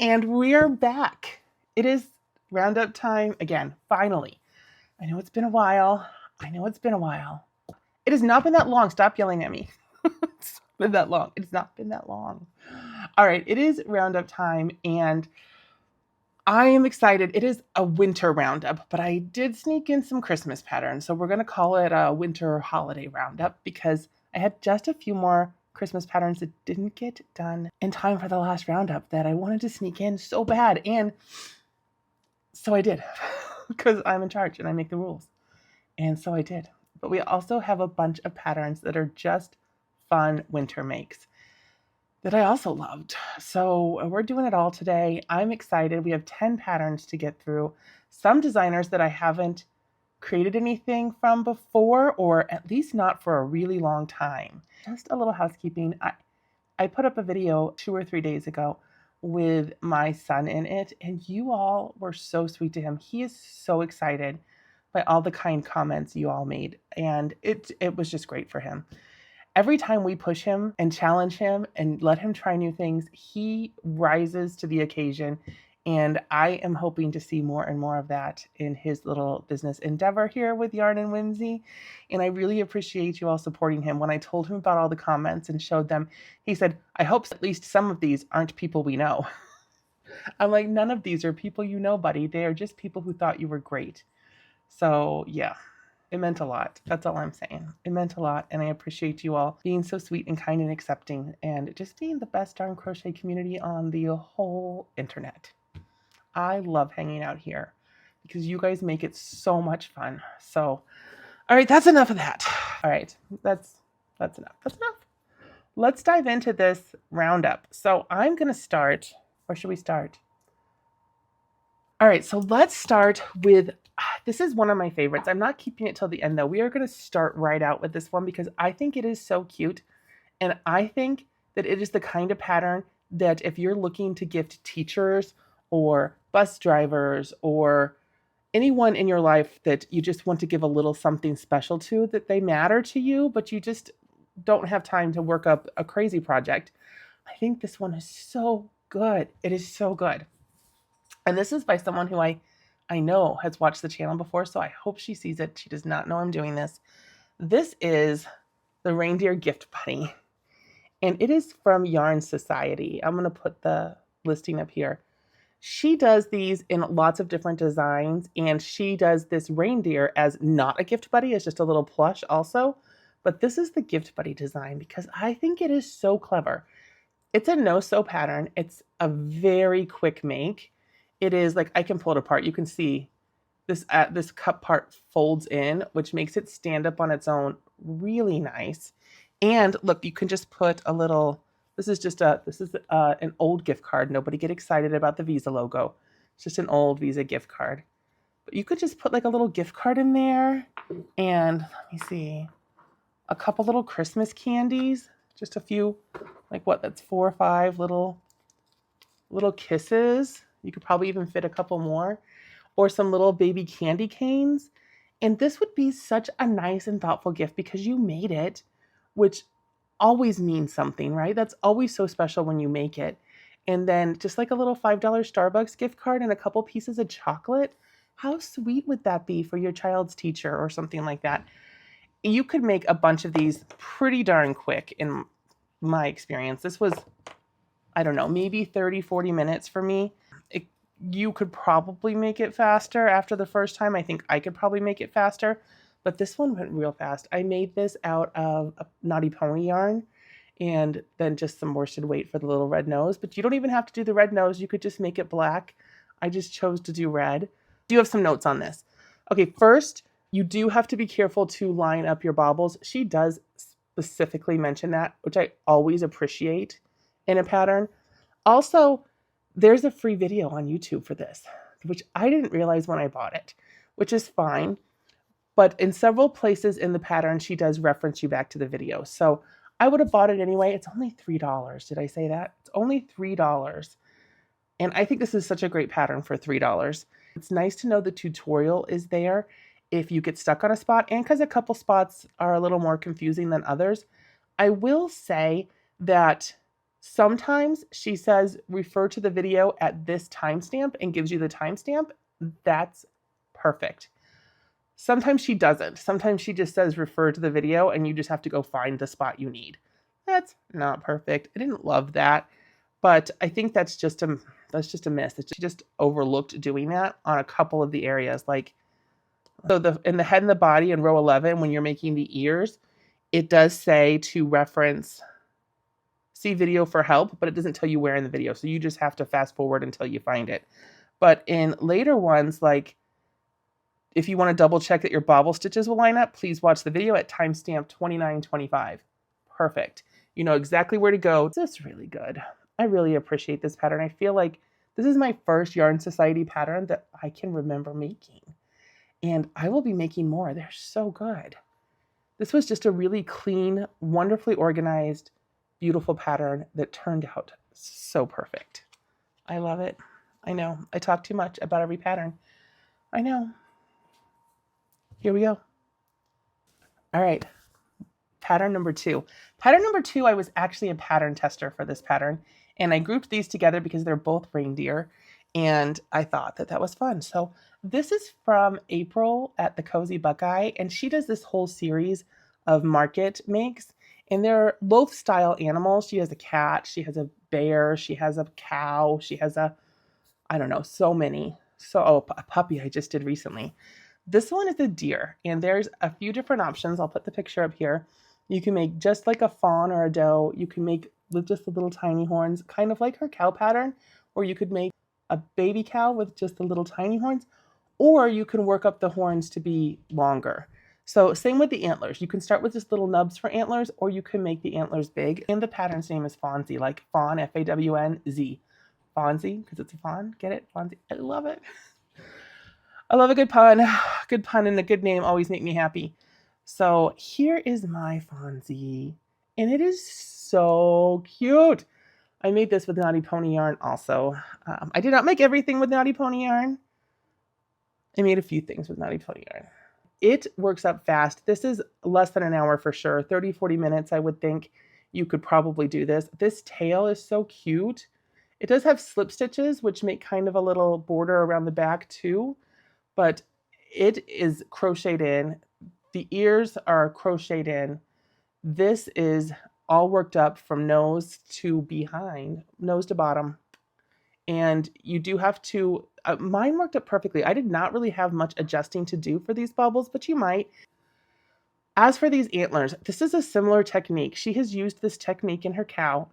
And we're back. It is roundup time again, finally. I know it's been a while. It has not been that long. Stop yelling at me. It's not been that long. It's not been that long. All right, it is roundup time, and I am excited. It is a winter roundup, but I did sneak in some Christmas patterns. So we're going to call it a winter holiday roundup because I had just a few more Christmas patterns that didn't get done in time for the last roundup that I wanted to sneak in so bad. And so I did because I'm in charge and I make the rules. And so I did. But we also have a bunch of patterns that are just fun winter makes that I also loved. So we're doing it all today. I'm excited. We have 10 patterns to get through. Some designers that I haven't created anything from before, or at least not for a really long time. Just a little housekeeping. I put up a video 2 or 3 days ago with my son in it, and you all were so sweet to him. He is so excited by all the kind comments you all made, and it was just great for him. Every time we push him and challenge him and let him try new things, he rises to the occasion. And I am hoping to see more and more of that in his little business endeavor here with Yarn and Whimsy. And I really appreciate you all supporting him. When I told him about all the comments and showed them, he said, I hope at least some of these aren't people we know. I'm like, none of these are people you know, buddy. They are just people who thought you were great. So yeah. It meant a lot. That's all I'm saying. It meant a lot, and I appreciate you all being so sweet and kind and accepting, and just being the best darn crochet community on the whole internet. I love hanging out here because you guys make it so much fun. So, all right, that's enough of that. All right, that's enough. That's enough. Let's dive into this roundup. So I'm going to start, or should we start? All right, so let's start with, this is one of my favorites. I'm not keeping it till the end though. We are going to start right out with this one because I think it is so cute. And I think that it is the kind of pattern that if you're looking to gift teachers or bus drivers or anyone in your life that you just want to give a little something special to, that they matter to you, but you just don't have time to work up a crazy project. I think this one is so good. It is so good. And this is by someone who I know has watched the channel before, so I hope she sees it. She does not know I'm doing this. This is the Reindeer Gift Bunny, and it is from Yarn Society. I'm going to put the listing up here. She does these in lots of different designs, and she does this reindeer as not a gift buddy, it's just a little plush also. But this is the gift buddy design because I think it is so clever. It's a no-sew pattern. It's a very quick make. It is like, I can pull it apart. You can see this cup part folds in, which makes it stand up on its own really nice. And look, you can just put a little, this is an old gift card. Nobody get excited about the Visa logo. It's just an old Visa gift card. But you could just put like a little gift card in there. And let me see, a couple little Christmas candies, just a few, like what, that's 4 or 5 little kisses. You could probably even fit a couple more, or some little baby candy canes. And this would be such a nice and thoughtful gift because you made it, which always means something, right? That's always so special when you make it. And then just like a little $5 Starbucks gift card and a couple pieces of chocolate. How sweet would that be for your child's teacher or something like that? You could make a bunch of these pretty darn quick in my experience. This was, I don't know, maybe 30, 40 minutes for me. You could probably make it faster after the first time. I think I could probably make it faster, but this one went real fast. I made this out of a Naughty Pony yarn and then just some worsted weight for the little red nose, but you don't even have to do the red nose. You could just make it black. I just chose to do red. Do you have some notes on this? Okay, first, you do have to be careful to line up your bobbles. She does specifically mention that, which I always appreciate in a pattern. Also, there's a free video on YouTube for this, which I didn't realize when I bought it, which is fine. But in several places in the pattern, she does reference you back to the video. So I would have bought it anyway. It's only $3. Did I say that? It's only $3. And I think this is such a great pattern for $3. It's nice to know the tutorial is there if you get stuck on a spot, and because a couple spots are a little more confusing than others. I will say that Sometimes she says, refer to the video at this timestamp and gives you the timestamp. That's perfect. Sometimes she doesn't. Sometimes she just says, refer to the video, and you just have to go find the spot you need. That's not perfect. I didn't love that, but I think that's just a miss. She just overlooked doing that on a couple of the areas. Like, so in the head and the body in row 11, when you're making the ears, it does say to reference, see video for help, but it doesn't tell you where in the video. So you just have to fast forward until you find it. But in later ones, like if you want to double check that your bobble stitches will line up, please watch the video at timestamp 29:25. Perfect. You know exactly where to go. This is really good. I really appreciate this pattern. I feel like this is my first Yarn Society pattern that I can remember making. And I will be making more. They're so good. This was just a really clean, wonderfully organized, beautiful pattern that turned out so perfect. I love it. I know. I talk too much about every pattern. I know. Here we go. All right. Pattern number 2. Pattern number 2, I was actually a pattern tester for this pattern. And I grouped these together because they're both reindeer. And I thought that that was fun. So this is from April at the Cozy Buckeye. And she does this whole series of market makes. And they're loaf style animals. She has a cat. She has a bear. She has a cow. She has a, I don't know, so many. So, a puppy I just did recently. This one is a deer. And there's a few different options. I'll put the picture up here. You can make just like a fawn or a doe. You can make with just the little tiny horns, kind of like her cow pattern, or you could make a baby cow with just the little tiny horns, or you can work up the horns to be longer. So same with the antlers. You can start with just little nubs for antlers, or you can make the antlers big. And the pattern's name is Fawnzie, like fawn, Fawnz. Fawnzie, because it's a fawn. Get it? Fawnzie. I love it. I love a good pun. Good pun and a good name always make me happy. So here is my Fawnzie, and it is so cute. I made this with Naughty Pony yarn also. I did not make everything with Naughty Pony yarn. I made a few things with Naughty Pony yarn. It works up fast. This is less than an hour for sure. 30, 40 minutes, I would think you could probably do this. This tail is so cute. It does have slip stitches, which make kind of a little border around the back too, but it is crocheted in. The ears are crocheted in. This is all worked up from nose to behind, nose to bottom. And you do have to, mine worked up perfectly. I did not really have much adjusting to do for these bubbles, but you might. As for these antlers, this is a similar technique. She has used this technique in her cow,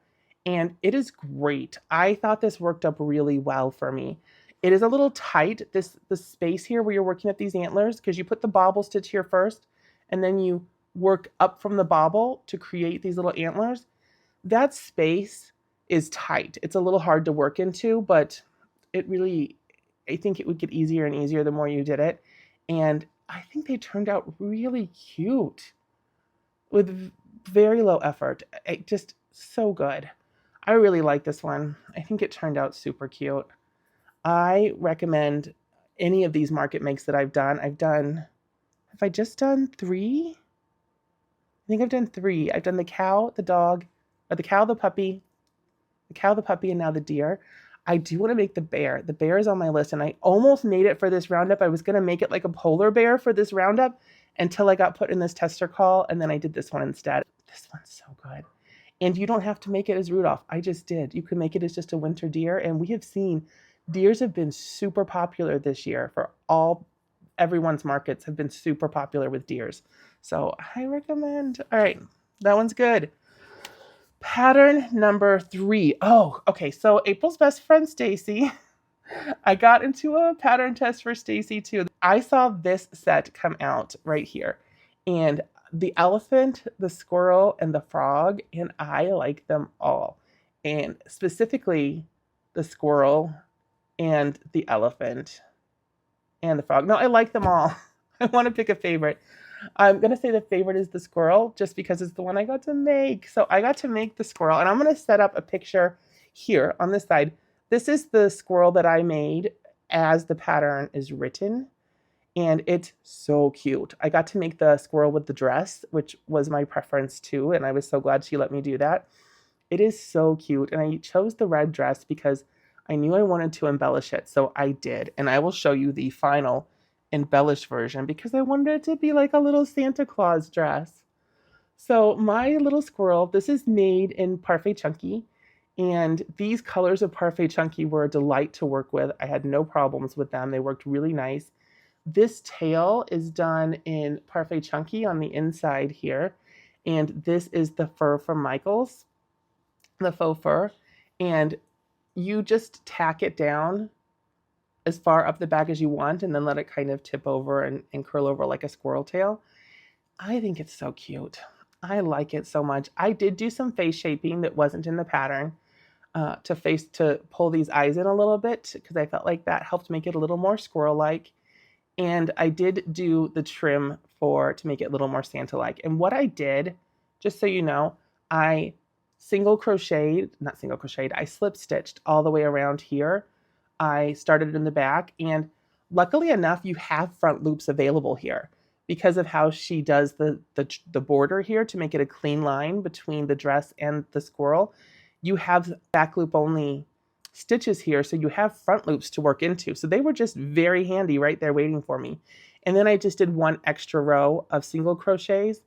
and it is great. I thought this worked up really well for me. It is a little tight, the space here where you're working at these antlers, because you put the bobble stitch here first, and then you work up from the bobble to create these little antlers. That space is tight. It's a little hard to work into, but it really, I think it would get easier and easier the more you did it. And I think they turned out really cute with very low effort. Just so good. I really like this one. I think it turned out super cute. I recommend any of these market makes that I've done. Have I just done 3? I think I've done 3. I've done the cow, the dog, or the cow, the puppy, and now the deer. I do want to make the bear. The bear is on my list, and I almost made it for this roundup. I was going to make it like a polar bear for this roundup until I got put in this tester call, and then I did this one instead. This one's so good. And you don't have to make it as Rudolph. I just did. You can make it as just a winter deer, and we have seen deers have been super popular this year for everyone's markets have been super popular with deers. So I recommend. All right, that one's good. Pattern number 3. Oh, okay. So April's best friend, Stacy. I got into a pattern test for Stacy too. I saw this set come out right here, and the elephant, the squirrel, and the frog, and I like them all. And specifically the squirrel and the elephant and the frog. No, I like them all. I want to pick a favorite. I'm going to say the favorite is the squirrel just because it's the one I got to make. So I got to make the squirrel, and I'm going to set up a picture here on this side. This is the squirrel that I made as the pattern is written, and it's so cute. I got to make the squirrel with the dress, which was my preference too, and I was so glad she let me do that. It is so cute. And I chose the red dress because I knew I wanted to embellish it. So I did. And I will show you the final embellished version because I wanted it to be like a little Santa Claus dress. So my little squirrel, this is made in Parfait Chunky. And these colors of Parfait Chunky were a delight to work with. I had no problems with them. They worked really nice. This tail is done in Parfait Chunky on the inside here. And this is the fur from Michael's, the faux fur. And you just tack it down as far up the back as you want and then let it kind of tip over and curl over like a squirrel tail. I think it's so cute. I like it so much. I did do some face shaping that wasn't in the pattern to pull these eyes in a little bit because I felt like that helped make it a little more squirrel-like. And I did do the trim to make it a little more Santa-like. And what I did, just so you know, I I slip stitched all the way around here. I started in the back, and luckily enough, you have front loops available here because of how she does the border here to make it a clean line between the dress and the squirrel. You have back loop only stitches here, so you have front loops to work into. So they were just very handy right there waiting for me. And then I just did one extra row of single crochets.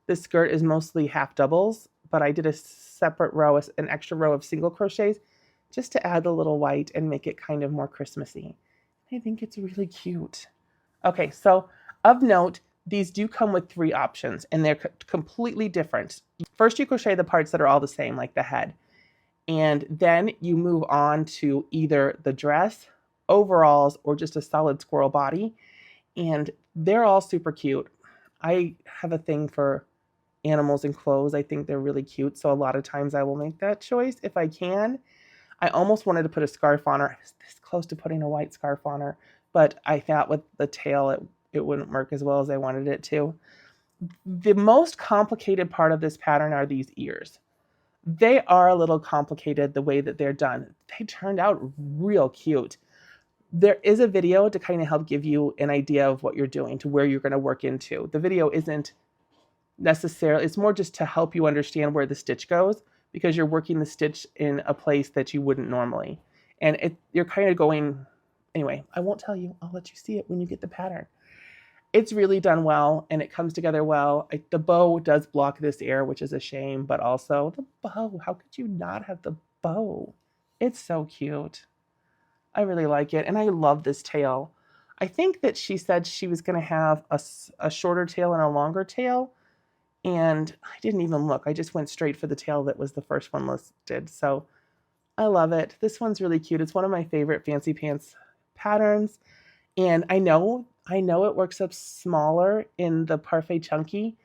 This skirt is mostly half doubles, but I did a separate row, an extra row of single crochets just to add a little white and make it kind of more Christmassy. I think it's really cute. Okay, so of note, these do come with 3 options and they're completely different. First, you crochet the parts that are all the same, like the head. And then you move on to either the dress, overalls, or just a solid squirrel body. And they're all super cute. I have a thing for animals and clothes. I think they're really cute. So a lot of times I will make that choice if I can. I almost wanted to put a scarf on her. I was this close to putting a white scarf on her, but I thought with the tail it wouldn't work as well as I wanted it to. The most complicated part of this pattern are these ears. They are a little complicated the way that they're done. They turned out real cute. There is a video to kind of help give you an idea of what you're doing, to where you're going to work into. The video isn't necessarily, it's more just to help you understand where the stitch goes because you're working the stitch in a place that you wouldn't normally. And you're kind of going, anyway, I won't tell you. I'll let you see it when you get the pattern. It's really done well and it comes together well. The bow does block this ear, which is a shame, but also the bow. How could you not have the bow? It's so cute. I really like it. And I love this tail. I think that she said she was going to have a shorter tail and a longer tail. And I didn't even look. I just went straight for the tail that was the first one listed. So I love it. This one's really cute. It's one of my favorite fancy pants patterns. And I know it works up smaller in the Parfait Chunky,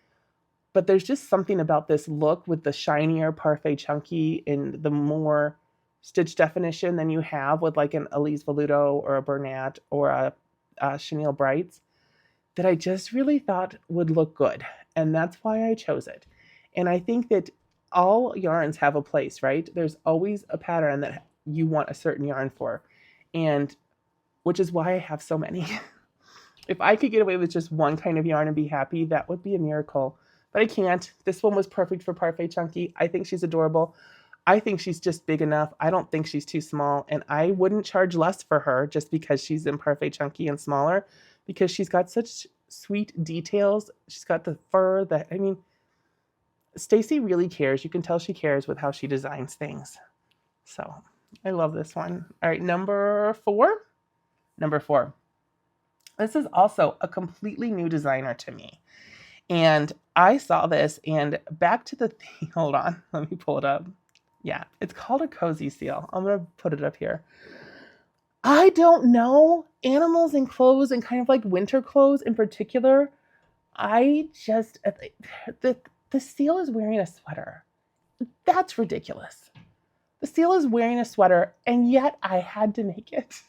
but there's just something about this look with the shinier Parfait Chunky and the more stitch definition than you have with like an Elise Veluto or a Bernat or a Chenille Brights that I just really thought would look good. And that's why I chose it. And I think that all yarns have a place, right? There's always a pattern that you want a certain yarn for. And which is why I have so many. If I could get away with just one kind of yarn and be happy, that would be a miracle. But I can't. This one was perfect for Parfait Chunky. I think she's adorable. I think she's just big enough. I don't think she's too small. And I wouldn't charge less for her just because she's in Parfait Chunky and smaller. Because she's got such sweet details. She's got the fur that, I mean, Stacy really cares. You can tell she cares with how she designs things. So I love this one. All right, number 4. Number 4. This is also a completely new designer to me. And I saw this and back to the thing. Hold on. Let me pull it up. Yeah, it's called a cozy seal. I'm going to put it up here. I don't know. Animals and clothes and kind of like winter clothes in particular. I just, the seal is wearing a sweater. That's ridiculous. The seal is wearing a sweater and yet I had to make it.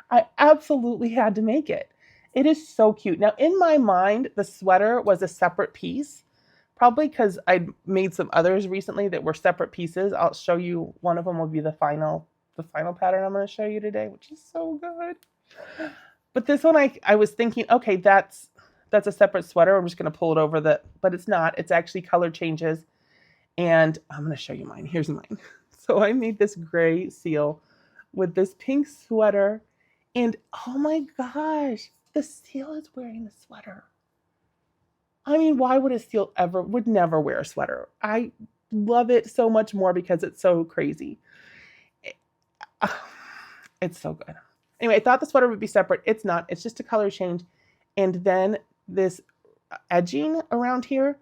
I absolutely had to make it. It is so cute. Now, in my mind, the sweater was a separate piece, probably because I made some others recently that were separate pieces. I'll show you. One of them will be the final pattern I'm going to show you today, which is so good. But this one, I was thinking, okay, that's a separate sweater. I'm just going to pull it over but it's not. It's actually color changes. And I'm going to show you mine. Here's mine. So I made this gray seal with this pink sweater. And oh my gosh, the seal is wearing the sweater. I mean, why would a seal would never wear a sweater? I love it so much more because it's so crazy. It's so good. Anyway, I thought the sweater would be separate. It's not. It's just a color change. And then this edging around here,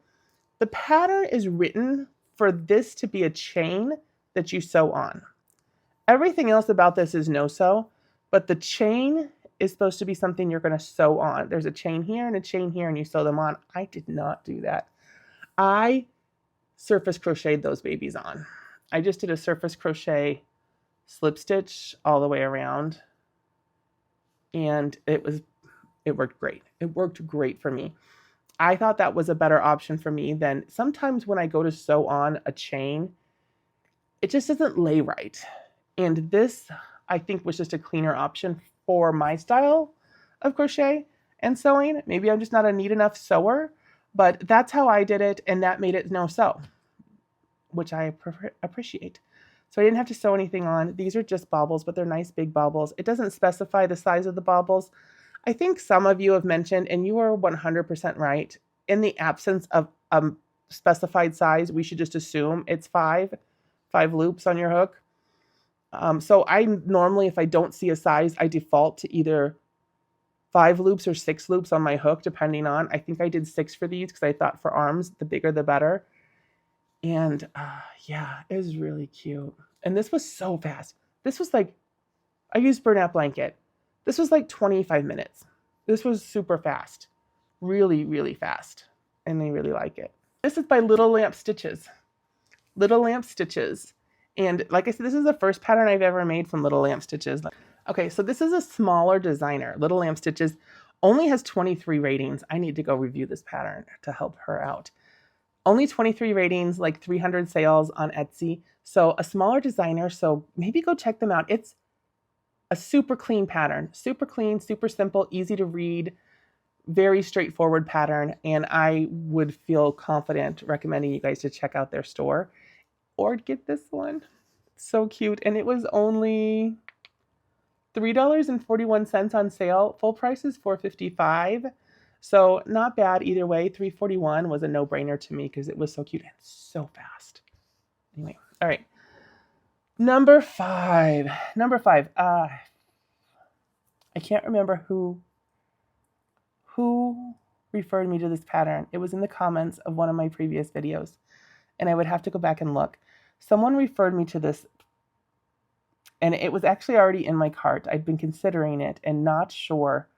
the pattern is written for this to be a chain that you sew on. Everything else about this is no sew, but the chain is supposed to be something you're going to sew on. There's a chain here and a chain here, and you sew them on. I did not do that. I surface crocheted those babies on. I just did a surface crochet slip stitch all the way around, and it worked great. It worked great for me. I thought that was a better option for me than sometimes when I go to sew on a chain, it just doesn't lay right. And this, I think, was just a cleaner option for my style of crochet and sewing. Maybe I'm just not a neat enough sewer, but that's how I did it, and that made it no sew, which I appreciate. So I didn't have to sew anything on. These are just baubles, but they're nice big baubles. It doesn't specify the size of the baubles. I think some of you have mentioned, and you are 100% right, in the absence of specified size, we should just assume it's five loops on your hook. So I normally, if I don't see a size, I default to either 5 loops or 6 loops on my hook, depending on. I think I did 6 for these because I thought for arms, the bigger the better. And yeah, it was really cute. And this was so fast. This was like, I used burnout blanket. This was like 25 minutes. This was super fast. Really, really fast. And I really like it. This is by Little Lamp Stitches. Little Lamp Stitches. And like I said, this is the first pattern I've ever made from Little Lamp Stitches. Okay, so this is a smaller designer. Little Lamp Stitches only has 23 ratings. I need to go review this pattern to help her out. Only 23 ratings, like 300 sales on Etsy. So a smaller designer, so maybe go check them out. It's a super clean pattern. Super clean, super simple, easy to read, very straightforward pattern. And I would feel confident recommending you guys to check out their store or get this one. It's so cute. And it was only $3.41 on sale. Full price is $4.55. So not bad either way. $3.41 was a no-brainer to me because it was so cute and so fast. Anyway, all right. Number five. I can't remember who referred me to this pattern. It was in the comments of one of my previous videos, and I would have to go back and look. Someone referred me to this, and it was actually already in my cart. I'd been considering it and not sure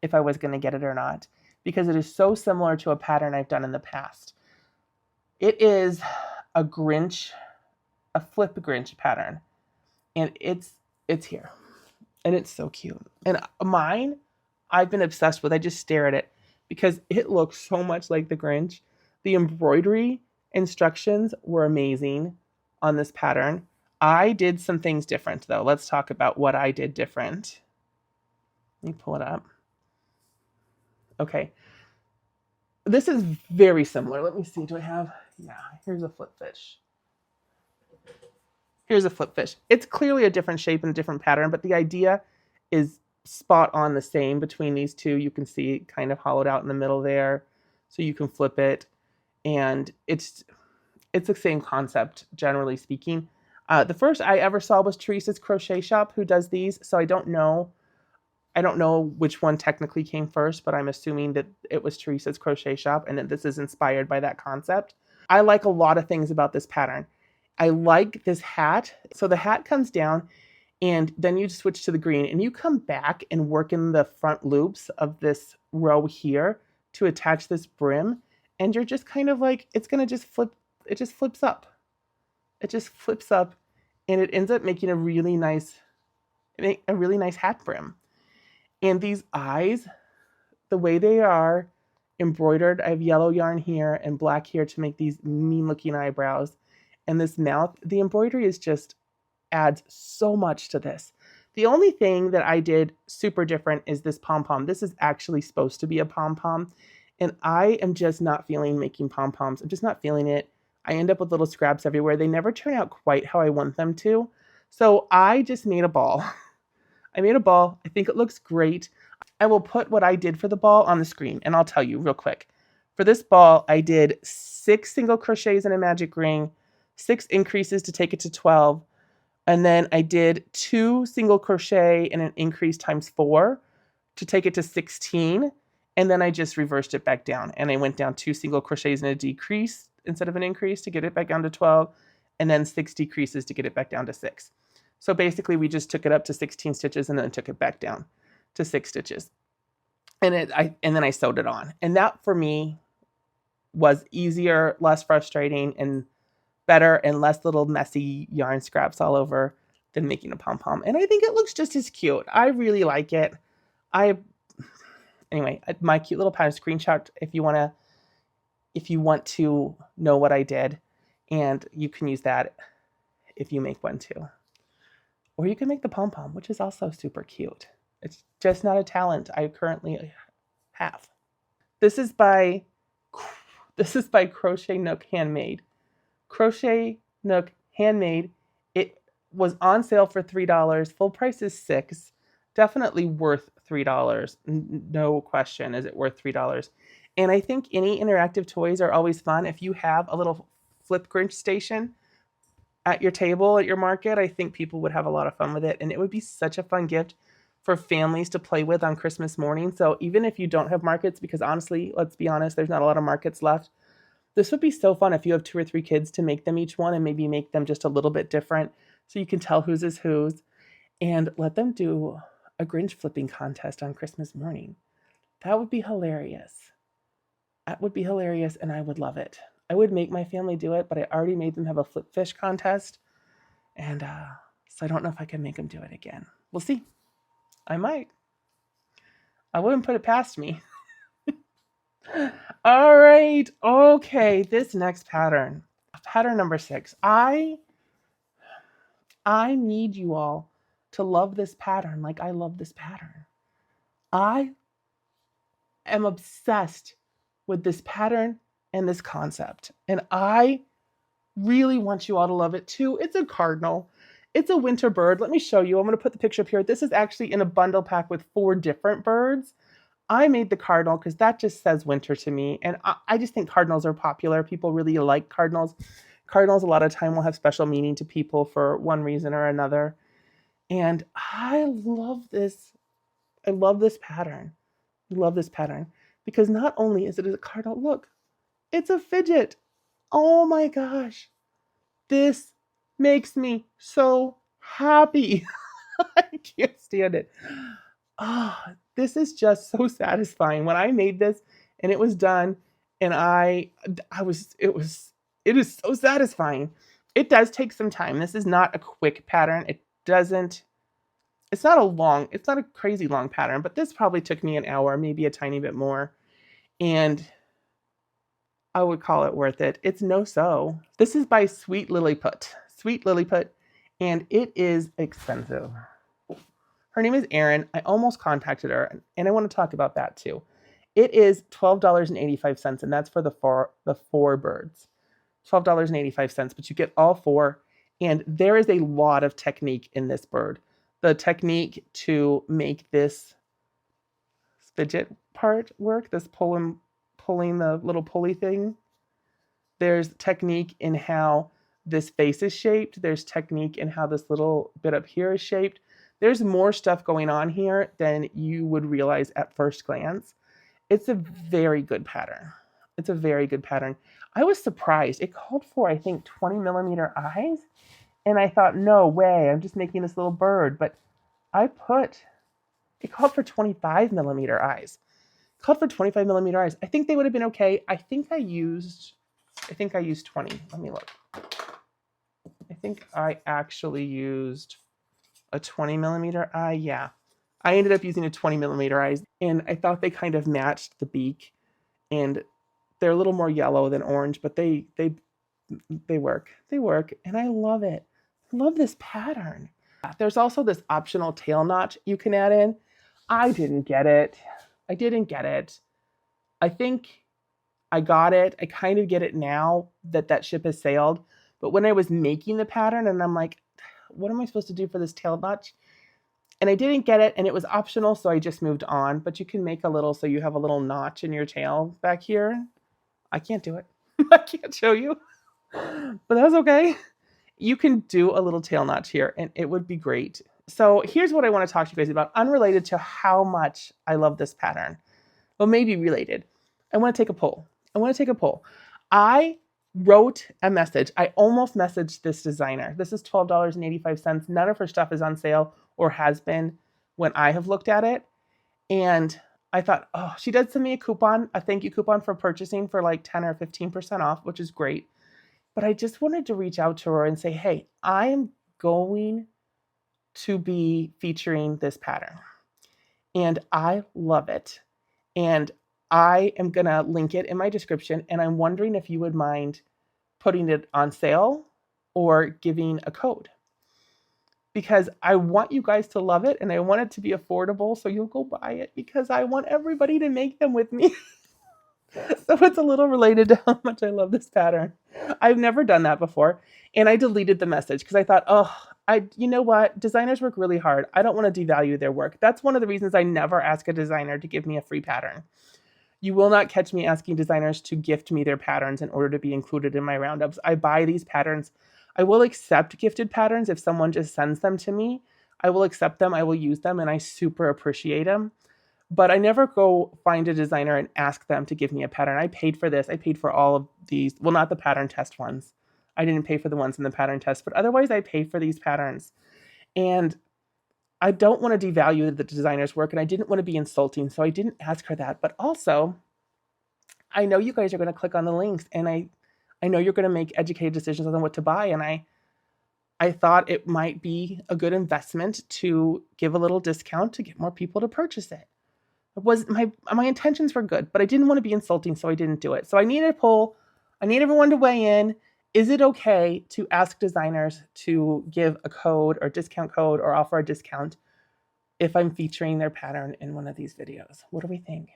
if I was going to get it or not, because it is so similar to a pattern I've done in the past. It is a Grinch, a flip Grinch pattern, and it's here, and it's so cute. And mine, I've been obsessed with. I just stare at it because it looks so much like the Grinch. The embroidery instructions were amazing on this pattern. I did some things different though. Let's talk about what I did different. Let me pull it up. Okay. This is very similar. Let me see. Do I have? Yeah, here's a flip fish. Here's a flip fish. It's clearly a different shape and a different pattern, but the idea is spot on the same between these two. You can see it kind of hollowed out in the middle there, so you can flip it. And it's the same concept, generally speaking. The first I ever saw was Teresa's Crochet Shop, who does these. So I don't know which one technically came first, but I'm assuming that it was Teresa's Crochet Shop and that this is inspired by that concept. I like a lot of things about this pattern. I like this hat. So the hat comes down and then you switch to the green and you come back and work in the front loops of this row here to attach this brim. And you're just kind of like, it's going to just flip. It just flips up. It just flips up and it ends up making a really nice hat brim. And these eyes, the way they are embroidered, I have yellow yarn here and black here to make these mean looking eyebrows. And this mouth, the embroidery is just adds so much to this. The only thing that I did super different is this pom-pom. This is actually supposed to be a pom-pom. And I am just not feeling making pom-poms. I'm just not feeling it. I end up with little scraps everywhere. They never turn out quite how I want them to. So I just made a ball. I made a ball. I think it looks great. I will put what I did for the ball on the screen, and I'll tell you real quick. For this ball, I did 6 single crochets in a magic ring, 6 increases to take it to 12, and then I did 2 single crochet and an increase times 4 to take it to 16, and then I just reversed it back down, and I went down 2 single crochets and a decrease instead of an increase to get it back down to 12, and then 6 decreases to get it back down to 6. So basically we just took it up to 16 stitches and then took it back down to 6 stitches. And then I sewed it on. And that for me was easier, less frustrating, and better, and less little messy yarn scraps all over than making a pom-pom. And I think it looks just as cute. I really like it. Anyway, my cute little pattern screenshot if you want to know what I did, and you can use that if you make one too. Or you can make the pom-pom, which is also super cute. It's just not a talent I currently have. This is by Crochet Nook Handmade. Crochet Nook Handmade. It was on sale for $3. Full price is $6. Definitely worth $3. No question, is it worth $3? And I think any interactive toys are always fun. If you have a little flip Grinch station at your table at your market, I think people would have a lot of fun with it, and it would be such a fun gift for families to play with on Christmas morning. So even if you don't have markets, because honestly, let's be honest, there's not a lot of markets left, this would be so fun if you have 2 or 3 kids to make them each one, and maybe make them just a little bit different so you can tell whose is whose, and let them do a Grinch flipping contest on Christmas morning. That would be hilarious. That would be hilarious, and I would love it. I would make my family do it, but I already made them have a flip fish contest, and so I don't know if I can make them do it again. We'll see. I might. I wouldn't put it past me. All right. Okay, this next pattern number 6. I need you all to love this pattern like I love this pattern. I am obsessed with this pattern and this concept, and I really want you all to love it too. It's a cardinal. It's a winter bird. Let me show you. I'm going to put the picture up here. This is actually in a bundle pack with 4 different birds. I made the cardinal because that just says winter to me, and I just think cardinals are popular. People really like cardinals. Cardinals a lot of time will have special meaning to people for one reason or another, and I love this. I love this pattern. I love this pattern because not only is it a cardinal, look, it's a fidget. Oh my gosh. This makes me so happy. I can't stand it. This is just so satisfying. When I made this and it was done, and it is so satisfying. It does take some time. This is not a quick pattern. It's not a crazy long pattern, but this probably took me an hour, maybe a tiny bit more. And I would call it worth it. It's no sew. This is by SweetLilliPut. SweetLilliPut, and it is expensive. Her name is Erin. I almost contacted her, and I want to talk about that too. It is $12.85, and that's for the 4 birds. $12.85, but you get all 4, and there is a lot of technique in this bird. The technique to make this fidget part work, this pulling the little pulley thing. There's technique in how this face is shaped. There's technique in how this little bit up here is shaped. There's more stuff going on here than you would realize at first glance. It's a very good pattern. It's a very good pattern. I was surprised. It called for, I think, 20 millimeter eyes. And I thought, no way, I'm just making this little bird. But it called for 25 millimeter eyes. Called for 25 millimeter eyes. I think they would have been okay. I think I used 20. Let me look. I think I actually used a 20 millimeter eye. Yeah. I ended up using a 20 millimeter eyes, and I thought they kind of matched the beak, and they're a little more yellow than orange, but they work. They work, and I love it. I love this pattern. There's also this optional tail notch you can add in. I didn't get it. I think I got it. I kind of get it now that that ship has sailed. But when I was making the pattern and I'm like, what am I supposed to do for this tail notch? And I didn't get it and it was optional, so I just moved on. But you can make a little, so you have a little notch in your tail back here. I can't do it. I can't show you, but that's okay. You can do a little tail notch here and it would be great. So here's what I want to talk to you guys about, unrelated to how much I love this pattern. Well, maybe related. I want to take a poll. I wrote a message. I almost messaged this designer. This is $12.85. None of her stuff is on sale or has been when I have looked at it. And I thought, oh, she did send me a coupon, a thank you coupon for purchasing for like 10 or 15% off, which is great. But I just wanted to reach out to her and say, hey, I am going to be featuring this pattern and I love it. And I am going to link it in my description. And I'm wondering if you would mind putting it on sale or giving a code, because I want you guys to love it and I want it to be affordable. So you'll go buy it because I want everybody to make them with me. So it's a little related to how much I love this pattern. I've never done that before. And I deleted the message because I thought, oh, you know what? Designers work really hard. I don't want to devalue their work. That's one of the reasons I never ask a designer to give me a free pattern. You will not catch me asking designers to gift me their patterns in order to be included in my roundups. I buy these patterns. I will accept gifted patterns if someone just sends them to me. I will accept them. I will use them and I super appreciate them. But I never go find a designer and ask them to give me a pattern. I paid for this. I paid for all of these. Well, not the pattern test ones. I didn't pay for the ones in the pattern test, but otherwise I pay for these patterns. And I don't want to devalue the designer's work and I didn't want to be insulting, so I didn't ask her that. But also, I know you guys are going to click on the links and I know you're going to make educated decisions on what to buy. And I thought it might be a good investment to give a little discount to get more people to purchase it. It was my intentions were good, but I didn't want to be insulting, so I didn't do it. So I need a poll. I need everyone to weigh in. Is it okay to ask designers to give a code or discount code or offer a discount if I'm featuring their pattern in one of these videos? What do we think?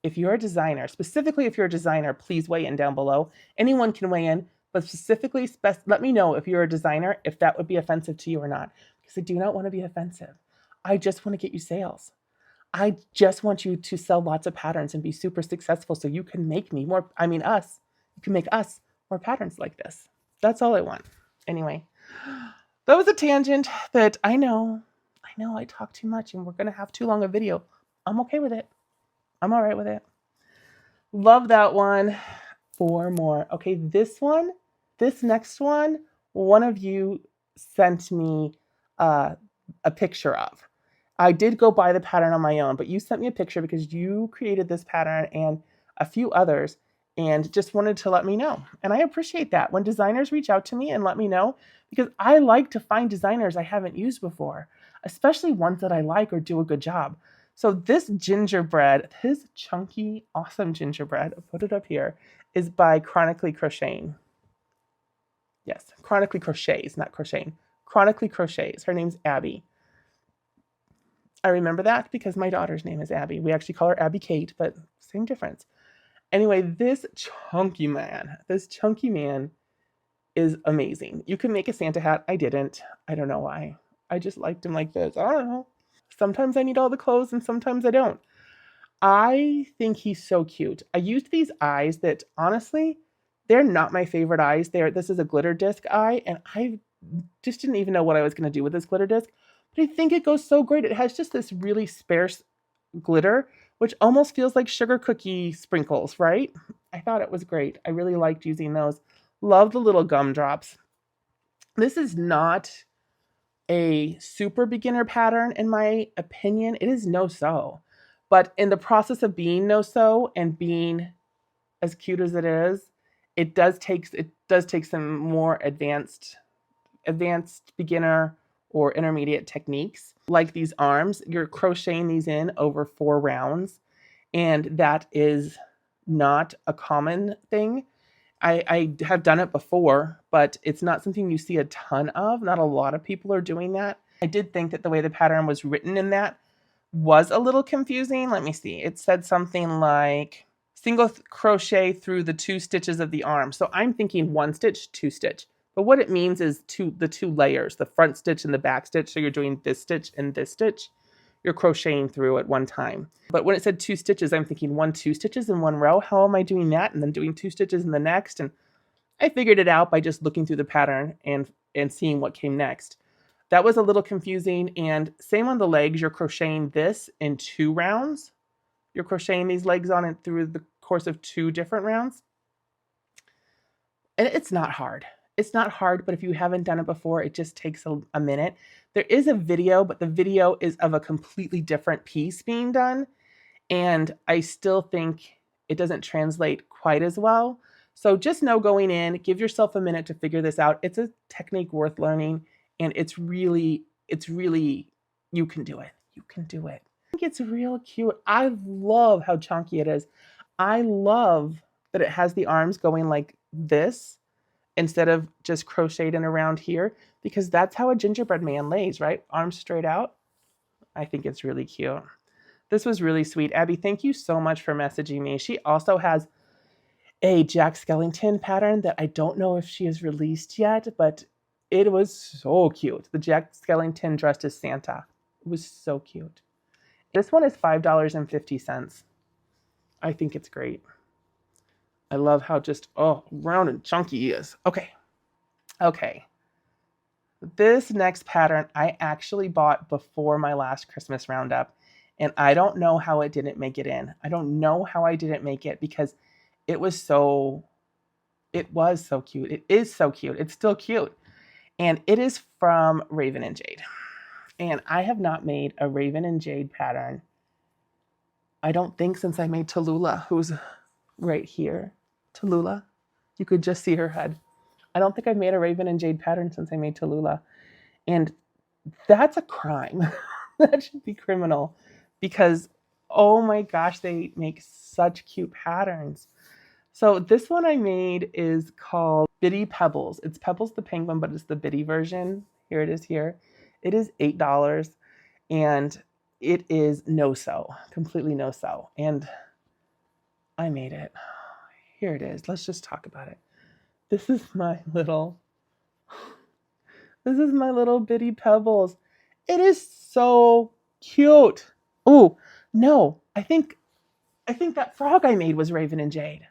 If you're a designer, specifically if you're a designer, please weigh in down below. Anyone can weigh in, but specifically let me know if you're a designer, if that would be offensive to you or not, because I do not want to be offensive. I just want to get you sales. I just want you to sell lots of patterns and be super successful so you can make me more, us, you can make us more patterns like this. That's all I want. Anyway, that was a tangent that I know I talk too much and we're going to have too long a video. I'm okay with it. I'm all right with it. Love that one. 4 more. Okay, this next one, one of you sent me a picture of. I did go buy the pattern on my own, but you sent me a picture because you created this pattern and a few others and just wanted to let me know. And I appreciate that when designers reach out to me and let me know, because I like to find designers I haven't used before, especially ones that I like or do a good job. So this gingerbread, this chunky, awesome gingerbread, I'll put it up here, is by Chronically Crocheting. Yes, Chronically Crochets, not crocheting. Chronically Crochets. Her name's Abby. I remember that because my daughter's name is Abby. We actually call her Abby Kate, but same difference. Anyway, this chunky man is amazing. You can make a Santa hat. I didn't. I don't know why. I just liked him like this. I don't know. Sometimes I need all the clothes and sometimes I don't. I think he's so cute. I used these eyes that honestly, they're not my favorite eyes. This is a glitter disc eye, and I just didn't even know what I was going to do with this glitter disc. But I think it goes so great. It has just this really sparse glitter, which almost feels like sugar cookie sprinkles, right? I thought it was great. I really liked using those. Love the little gumdrops. This is not a super beginner pattern, in my opinion. It is no-sew. But in the process of being no-sew and being as cute as it is, it does take some more advanced beginner or intermediate techniques. Like these arms, you're crocheting these in over 4 rounds, and that is not a common thing. I have done it before, but it's not something you see a ton of. Not a lot of people are doing that. I did think that the way the pattern was written in that was a little confusing. Let me see. It said something like single crochet through the 2 stitches of the arm. So I'm thinking 1 stitch, 2 stitch. But what it means is the 2 layers, the front stitch and the back stitch. So you're doing this stitch and this stitch. You're crocheting through at one time. But when it said 2 stitches, I'm thinking 1, 2 stitches in one row. How am I doing that? And then doing 2 stitches in the next. And I figured it out by just looking through the pattern and seeing what came next. That was a little confusing. And same on the legs, you're crocheting this in 2 rounds. You're crocheting these legs on it through the course of 2 different rounds. And it's not hard. It's not hard, but if you haven't done it before, it just takes a minute. There is a video, but the video is of a completely different piece being done. And I still think it doesn't translate quite as well. So just know going in, give yourself a minute to figure this out. It's a technique worth learning. And it's really, you can do it. You can do it. I think it's real cute. I love how chunky it is. I love that it has the arms going like this instead of just crocheted around here, because that's how a gingerbread man lays, right? Arms straight out. I think it's really cute. This was really sweet. Abby, thank you so much for messaging me. She also has a Jack Skellington pattern that I don't know if she has released yet, but it was so cute. The Jack Skellington dressed as Santa. It was so cute. This one is $5.50. I think it's great. I love how just, round and chunky he is. Okay. This next pattern I actually bought before my last Christmas roundup, and I don't know how it didn't make it in. I don't know how I didn't make it because it was so cute. It is so cute. It's still cute. And it is from Raven and Jade. And I have not made a Raven and Jade pattern, I don't think, since I made Tallulah, who's right here. Tallulah. You could just see her head. I don't think I've made a Raven and Jade pattern since I made Tallulah. And that's a crime. That should be criminal because, oh my gosh, they make such cute patterns. So this one I made is called Bitty Pebbles. It's Pebbles the Penguin, but it's the Bitty version. Here it is here. It is $8 and it is no sew, completely no sew. And I made it. Here it is. Let's just talk about it. This is my little Bitty Pebbles. It is so cute. Oh, no. I think that frog I made was Raven and Jade.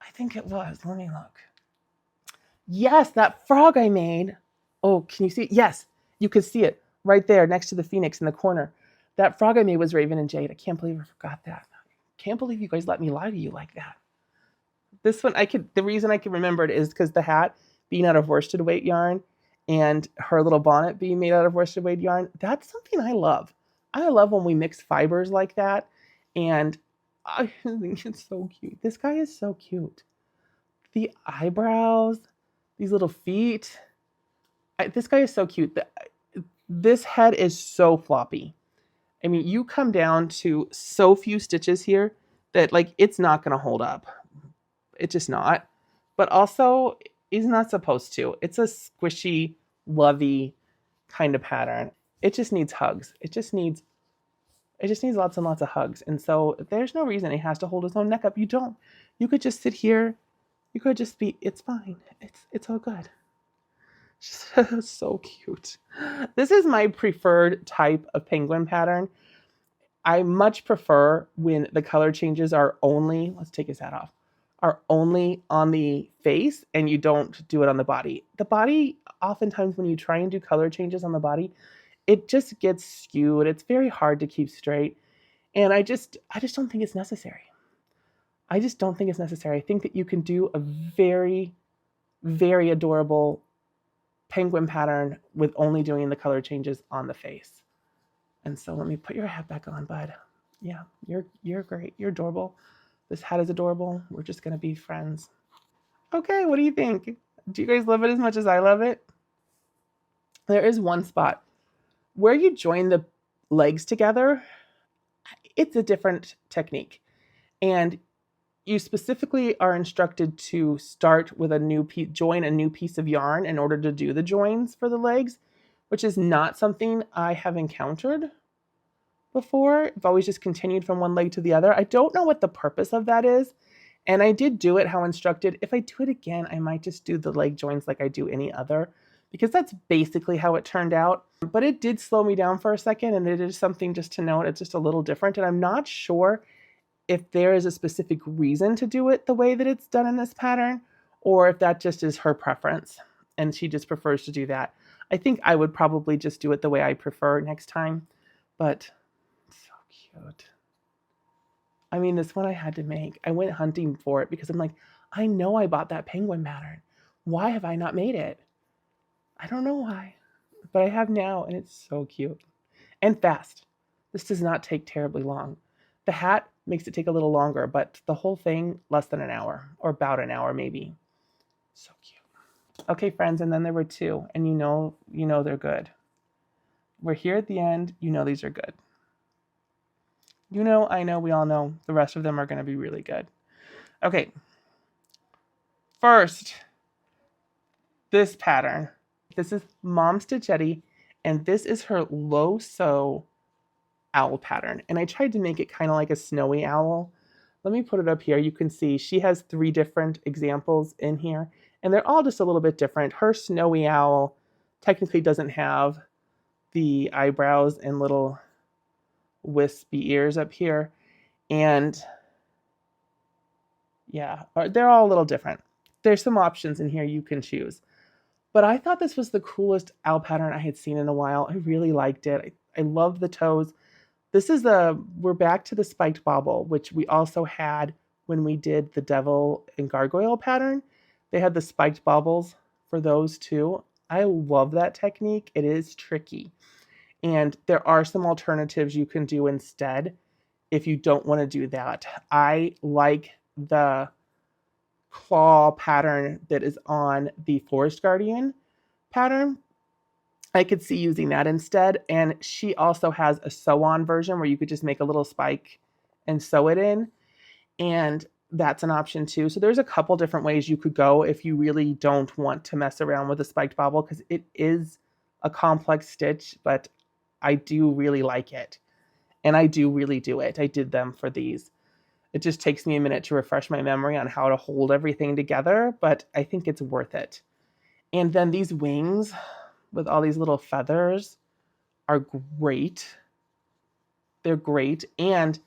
I think it was. Let me look. Yes, that frog I made. Oh, can you see it? Yes, you can see it right there next to the phoenix in the corner. That frog I made was Raven and Jade. I can't believe I forgot that. Can't believe you guys let me lie to you like that. This one, the reason I can remember it is because the hat being out of worsted weight yarn and her little bonnet being made out of worsted weight yarn, that's something I love. I love when we mix fibers like that. And I think it's so cute. This guy is so cute. The eyebrows, these little feet. This guy is so cute. This head is so floppy. I mean, you come down to so few stitches here that it's not going to hold up. It's just not. But also, he's not supposed to. It's a squishy, lovey kind of pattern. It just needs hugs. It just needs lots and lots of hugs. And so there's no reason he has to hold his own neck up. You don't. You could just sit here. You could just be, it's fine. It's all good. So cute. This is my preferred type of penguin pattern. I much prefer when the color changes are only, let's take his hat off, are only on the face and you don't do it on the body. The body, oftentimes when you try and do color changes on the body, it just gets skewed. It's very hard to keep straight. And I just don't think it's necessary. I just don't think it's necessary. I think that you can do a very, very adorable penguin pattern with only doing the color changes on the face. And so let me put your hat back on, bud. Yeah, you're great. You're adorable. This hat is adorable. We're just going to be friends. Okay, what do you think? Do you guys love it as much as I love it? There is one spot where you join the legs together. It's a different technique. And you specifically are instructed to start with a new piece, join a new piece of yarn in order to do the joins for the legs, which is not something I have encountered before. I've always just continued from one leg to the other. I don't know what the purpose of that is. And I did do it how instructed. If I do it again, I might just do the leg joins like I do any other, because that's basically how it turned out. But it did slow me down for a second, and it is something just to note. It's just a little different, and I'm not sure if there is a specific reason to do it the way that it's done in this pattern, or if that just is her preference and she just prefers to do that. I think I would probably just do it the way I prefer next time, but so cute. I mean, this one I had to make. I went hunting for it because I'm like, I know I bought that penguin pattern. Why have I not made it? I don't know why, but I have now, and it's so cute and fast. This does not take terribly long. The hat makes it take a little longer, but the whole thing less than an hour, or about an hour maybe. So cute. Okay, friends, and then there were two, and you know they're good. We're here at the end. You know these are good. You know, I know, we all know the rest of them are going to be really good. Okay. First, this pattern. This is Momsstitchetti, and this is her low sew owl pattern. And I tried to make it kind of like a snowy owl. Let me put it up here. You can see she has 3 different examples in here, and they're all just a little bit different. Her snowy owl technically doesn't have the eyebrows and little wispy ears up here. And yeah, they're all a little different. There's some options in here you can choose. But I thought this was the coolest owl pattern I had seen in a while. I really liked it. I love the toes. This is we're back to the spiked bobble, which we also had when we did the devil and gargoyle pattern. They had the spiked bobbles for those too. I love that technique. It is tricky. And there are some alternatives you can do instead if you don't want to do that. I like the claw pattern that is on the Forest Guardian pattern. I could see using that instead. And she also has a sew-on version where you could just make a little spike and sew it in. And that's an option too. So there's a couple different ways you could go if you really don't want to mess around with a spiked bobble, because it is a complex stitch, but I do really like it. And I do really do it. I did them for these. It just takes me a minute to refresh my memory on how to hold everything together, but I think it's worth it. And then these wings with all these little feathers are great. They're great. And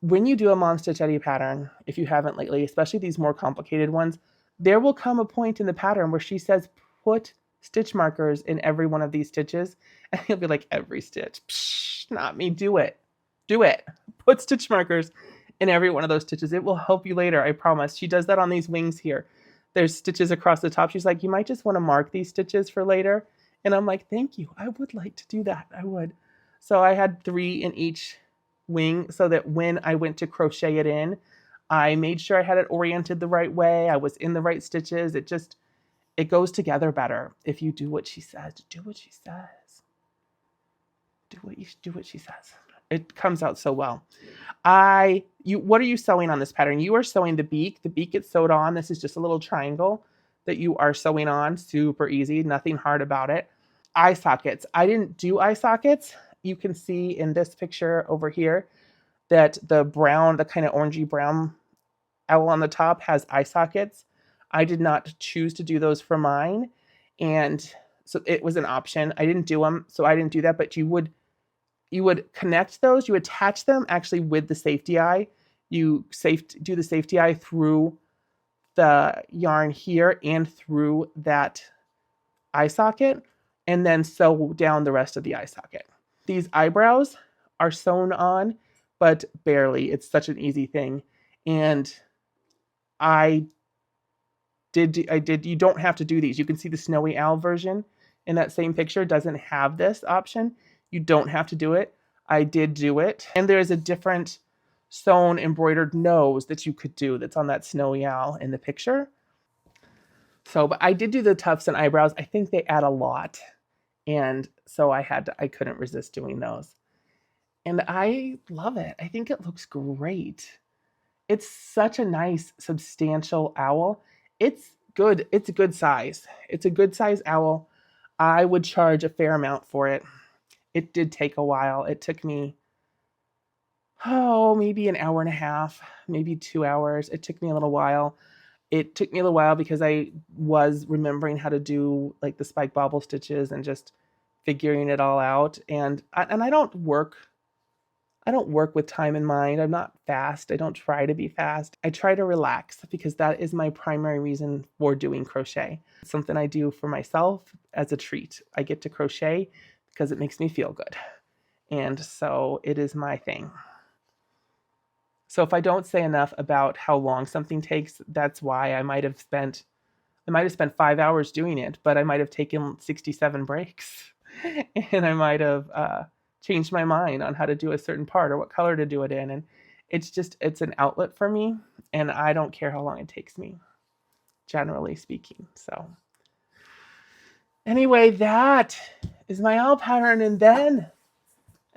when you do a Momsstitchetti pattern, if you haven't lately, especially these more complicated ones, there will come a point in the pattern where she says, put stitch markers in every one of these stitches. And you'll be like, every stitch? Psh, not me. Do it. Do it. Put stitch markers in every one of those stitches. It will help you later, I promise. She does that on these wings here. There's stitches across the top. She's like, you might just want to mark these stitches for later. And I'm like, thank you. I would like to do that. I would. So I had 3 in each wing so that when I went to crochet it in, I made sure I had it oriented the right way. I was in the right stitches. It goes together better if you do what she says. Do what she says. Do what she says. It comes out so well. What are you sewing on this pattern? You are sewing the beak. The beak gets sewed on. This is just a little triangle that you are sewing on. Super easy. Nothing hard about it. Eye sockets. I didn't do eye sockets. You can see in this picture over here that the brown, the kind of orangey brown owl on the top has eye sockets. I did not choose to do those for mine. And so it was an option. I didn't do them, so I didn't do that. But you would connect those, you attach them actually with the safety eye. You do the safety eye through the yarn here and through that eye socket, and then sew down the rest of the eye socket. These eyebrows are sewn on, but barely. It's such an easy thing. And you don't have to do these. You can see the snowy owl version in that same picture doesn't have this option. You don't have to do it. I did do it. And there's a different sewn embroidered nose that you could do that's on that snowy owl in the picture. So, but I did do the tufts and eyebrows. I think they add a lot. And so I couldn't resist doing those. And I love it. I think it looks great. It's such a nice, substantial owl. It's good. It's a good size. It's a good size owl. I would charge a fair amount for it. It did take a while. It took me maybe an hour and a half, maybe 2 hours. It took me a little while. It took me a little while because I was remembering how to do like the spike bobble stitches and just figuring it all out. And I don't work with time in mind. I'm not fast. I don't try to be fast. I try to relax because that is my primary reason for doing crochet. It's something I do for myself as a treat. I get to crochet because it makes me feel good. And so it is my thing. So if I don't say enough about how long something takes, that's why I might have spent 5 hours doing it, but I might have taken 67 breaks and I might have changed my mind on how to do a certain part or what color to do it in. And it's an outlet for me, and I don't care how long it takes me, generally speaking. So anyway, that is my owl pattern.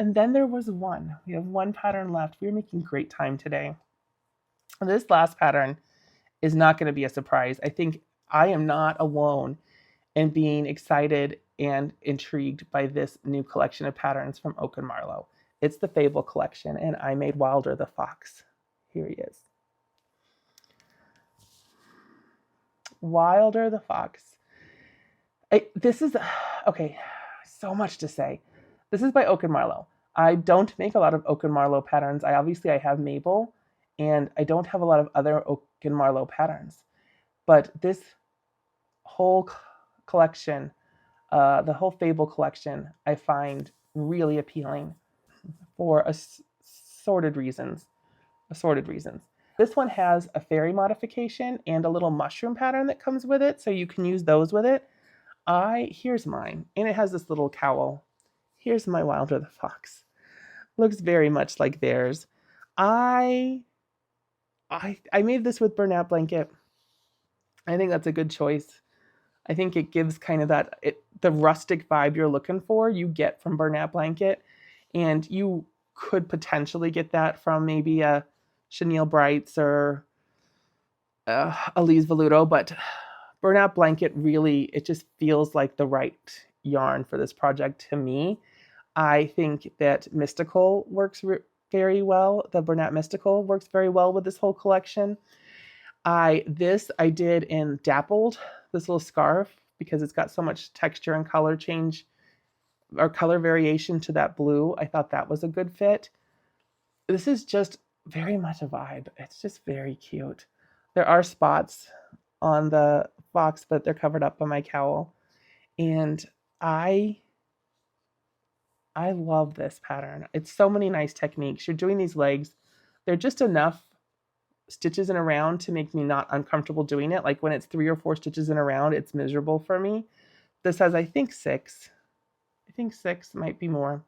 And then there was one. We have one pattern left. We're making great time today. This last pattern is not going to be a surprise. I think I am not alone in being excited and intrigued by this new collection of patterns from Oak and Marlow. It's the Fable collection, and I made Wilder the fox. Here he is. Wilder the fox. This is, okay, so much to say. This is by Oak and Marlow. I don't make a lot of Oak and Marlow patterns. I have Mabel, and I don't have a lot of other Oak and Marlow patterns. But this whole collection, the whole Fable collection, I find really appealing for assorted reasons. This one has a fairy modification and a little mushroom pattern that comes with it, so you can use those with it. Here's mine, and it has this little cowl. Here's my Wilder the fox. Looks very much like theirs. I made this with burnout blanket. I think that's a good choice. I think it gives kind of the rustic vibe you're looking for, you get from burnout blanket, and you could potentially get that from maybe a Chenille Brights or Elise Veluto, but burnout blanket really, it just feels like the right yarn for this project to me. I think that Mystical works very well. The Burnout Mystical works very well with this whole collection. I did in Dappled, this little scarf, because it's got so much texture and color change or color variation to that blue. I thought that was a good fit. This is just very much a vibe. It's just very cute. There are spots on the box, but they're covered up by my cowl. And I love this pattern. It's so many nice techniques. You're doing these legs. They're just enough stitches in a round to make me not uncomfortable doing it. Like when it's 3 or 4 stitches in a round, it's miserable for me. This has, I think 6. I think 6, might be more.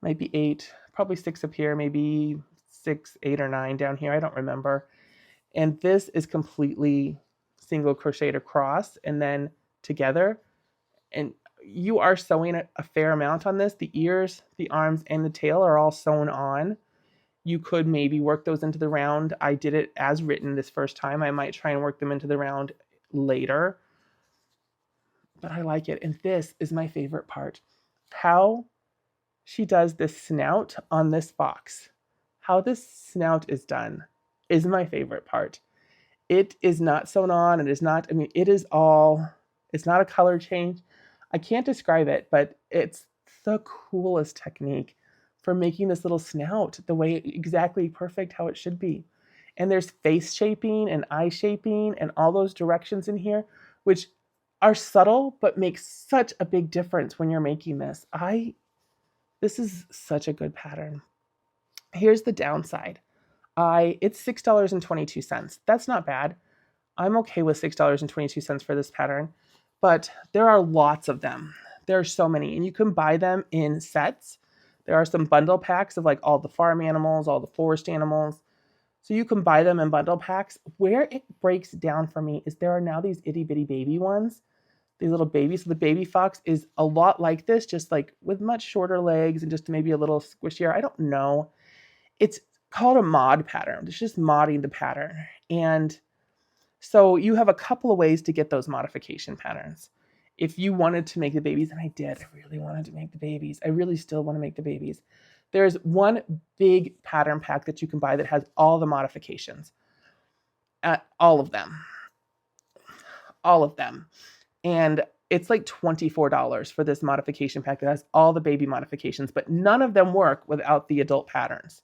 Might be 8. Probably 6 up here, maybe 6, 8, or 9 down here. I don't remember. And this is completely single crocheted across and then together. And you are sewing a fair amount on this. The ears, the arms, and the tail are all sewn on. You could maybe work those into the round. I did it as written this first time. I might try and work them into the round later. But I like it. And this is my favorite part. How she does this snout on this fox. How this snout is done is my favorite part. It is not sewn on. It is not, it's not a color change. I can't describe it, but it's the coolest technique for making this little snout the way exactly perfect how it should be. And there's face shaping and eye shaping and all those directions in here, which are subtle, but make such a big difference when you're making this. This is such a good pattern. Here's the downside. It's $6.22. That's not bad. I'm okay with $6.22 for this pattern, but there are lots of them. There are so many, and you can buy them in sets. There are some bundle packs of like all the farm animals, all the forest animals. So you can buy them in bundle packs. Where it breaks down for me is there are now these itty bitty baby ones, these little babies. So the baby fox is a lot like this, just like with much shorter legs and just maybe a little squishier. I don't know. It's called a mod pattern. It's just modding the pattern. And so you have a couple of ways to get those modification patterns. If you wanted to make the babies, and I did, I really wanted to make the babies. I really still want to make the babies. There's one big pattern pack that you can buy that has all the modifications. All of them. All of them. And it's like $24 for this modification pack that has all the baby modifications, but none of them work without the adult patterns.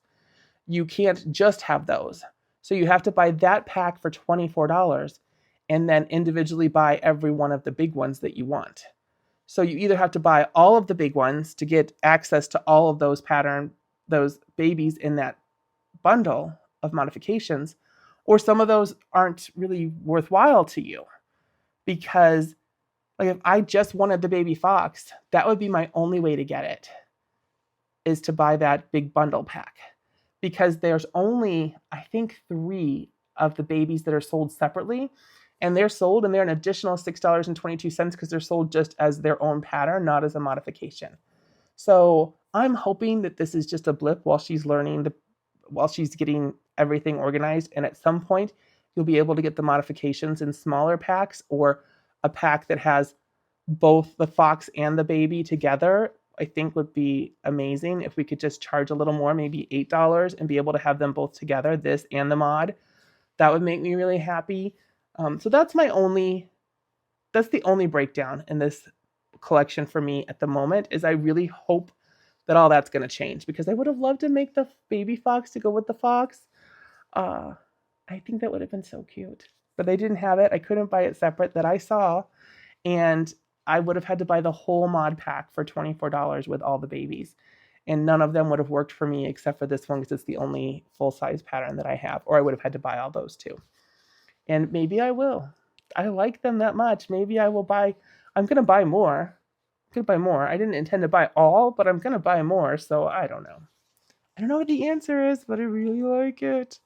You can't just have those. So you have to buy that pack for $24 and then individually buy every one of the big ones that you want. So you either have to buy all of the big ones to get access to all of those babies in that bundle of modifications, or some of those aren't really worthwhile to you. Because like if I just wanted the baby fox, that would be my only way to get it, is to buy that big bundle pack. Because there's only, I think, 3 of the babies that are sold separately. And they're sold, and they're an additional $6.22 because they're sold just as their own pattern, not as a modification. So I'm hoping that this is just a blip while she's learning, while she's getting everything organized. And at some point, you'll be able to get the modifications in smaller packs, or a pack that has both the fox and the baby together. I think would be amazing if we could just charge a little more, maybe $8, and be able to have them both together, this and the mod. That would make me really happy. So that's the only breakdown in this collection for me at the moment, is I really hope that all that's going to change, because I would have loved to make the baby fox to go with the fox. I think that would have been so cute, but they didn't have it. I couldn't buy it separate that I saw, and I would have had to buy the whole mod pack for $24 with all the babies. And none of them would have worked for me except for this one, because it's the only full-size pattern that I have, or I would have had to buy all those too. And maybe I will. I like them that much. Maybe I will buy. I'm going to buy more. I didn't intend to buy all, but I'm going to buy more. So I don't know. I don't know what the answer is, but I really like it.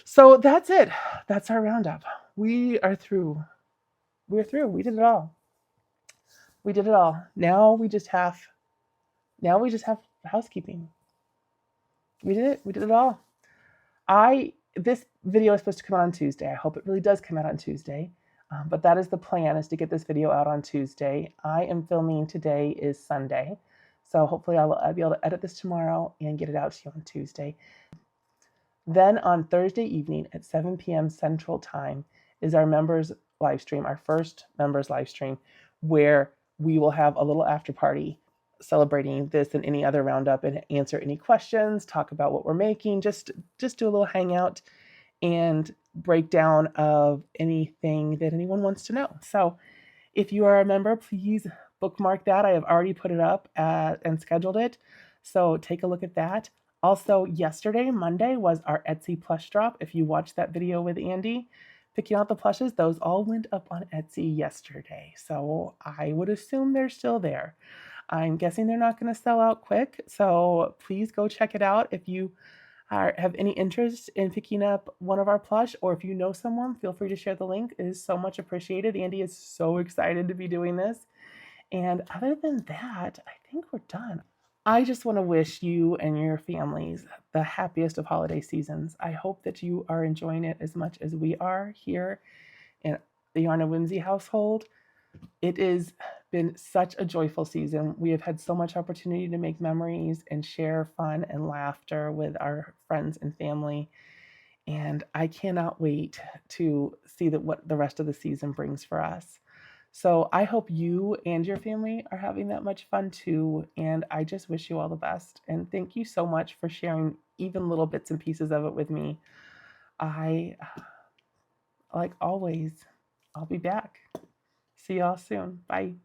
So that's it. That's our roundup. We are through. We're through. We did it all. Now we just have housekeeping. We did it. We did it all. This video is supposed to come out on Tuesday. I hope it really does come out on Tuesday. But that is the plan, is to get this video out on Tuesday. I am filming, today is Sunday. So hopefully I'll be able to edit this tomorrow and get it out to you on Tuesday. Then on Thursday evening at 7 p.m. Central Time is our members live stream, our first members live stream, where we will have a little after party celebrating this and any other roundup, and answer any questions, talk about what we're making, just do a little hangout and breakdown of anything that anyone wants to know. So if you are a member, please bookmark that. I have already put it up and scheduled it. So take a look at that. Also, yesterday, Monday, was our Etsy plush drop. If you watched that video with Andy picking out the plushes, those all went up on Etsy yesterday. So I would assume they're still there. I'm guessing they're not going to sell out quick. So please go check it out. If you have any interest in picking up one of our plush, or if you know someone, feel free to share the link. It is so much appreciated. Andy is so excited to be doing this. And other than that, I think we're done. I just want to wish you and your families the happiest of holiday seasons. I hope that you are enjoying it as much as we are here in the Yarn and Whimsy household. It has been such a joyful season. We have had so much opportunity to make memories and share fun and laughter with our friends and family. And I cannot wait to see what the rest of the season brings for us. So I hope you and your family are having that much fun too. And I just wish you all the best. And thank you so much for sharing even little bits and pieces of it with me. Like always, I'll be back. See y'all soon. Bye.